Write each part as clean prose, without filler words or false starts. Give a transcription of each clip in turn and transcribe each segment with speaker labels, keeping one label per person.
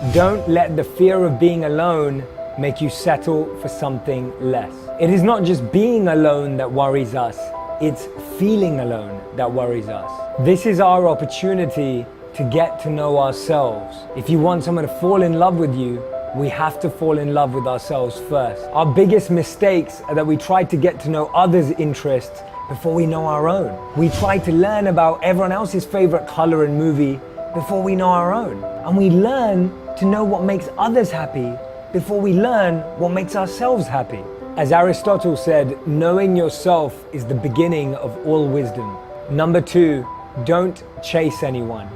Speaker 1: Don't let the fear of being alone make you settle for something less. It is not just being alone that worries us, it's feeling alone that worries us. This is our opportunity to get to know ourselves. If you want someone to fall in love with you, we have to fall in love with ourselves first. Our biggest mistakes are that we try to get to know others' interests before we know our own. We try to learn about everyone else's favorite color and movie before we know our own. And we learn to know what makes others happy before we learn what makes ourselves happy. As Aristotle said, knowing yourself is the beginning of all wisdom. Number 2, don't chase anyone.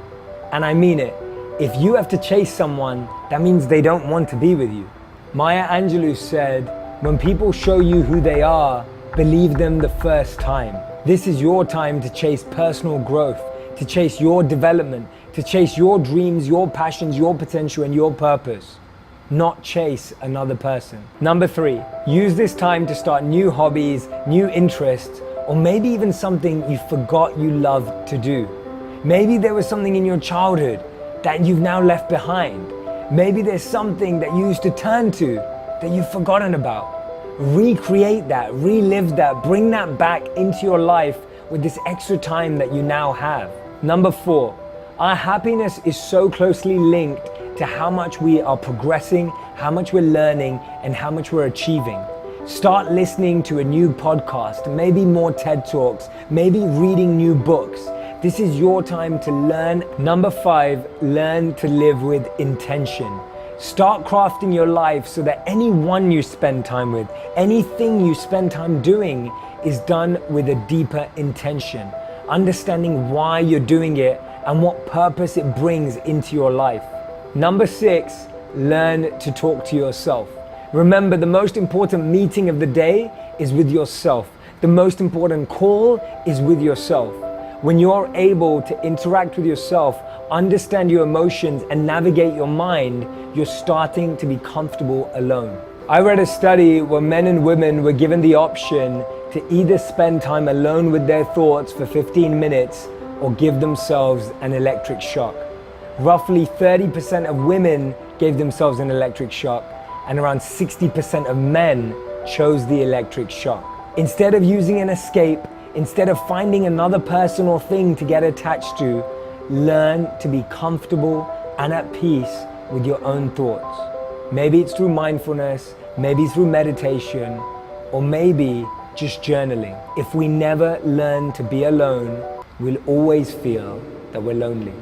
Speaker 1: And I mean it. If you have to chase someone, that means they don't want to be with you. Maya Angelou said, when people show you who they are, believe them the first time. This is your time to chase personal growth, to chase your development, to chase your dreams, your passions, your potential, and your purpose. Not chase another person. Number 3, use this time to start new hobbies, new interests, or maybe even something you forgot you loved to do. Maybe there was something in your childhood that you've now left behind. Maybe there's something that you used to turn to that you've forgotten about. Recreate that, relive that, bring that back into your life with this extra time that you now have. Number 4, our happiness is so closely linked to how much we are progressing, how much we're learning, and how much we're achieving. Start listening to a new podcast, maybe more TED Talks, maybe reading new books. This is your time to learn. Number 5, learn to live with intention. Start crafting your life so that anyone you spend time with, anything you spend time doing is done with a deeper intention. Understanding why you're doing it and what purpose it brings into your life. Number 6, learn to talk to yourself. Remember, the most important meeting of the day is with yourself. The most important call is with yourself. When you're able to interact with yourself, understand your emotions, and navigate your mind, you're starting to be comfortable alone. I read a study where men and women were given the option to either spend time alone with their thoughts for 15 minutes or give themselves an electric shock. Roughly 30% of women gave themselves an electric shock, and around 60% of men chose the electric shock. Instead of using an escape, instead of finding another person or thing to get attached to, learn to be comfortable and at peace with your own thoughts. Maybe it's through mindfulness, maybe through meditation, or maybe just journaling. If we never learn to be alone, we'll always feel that we're lonely.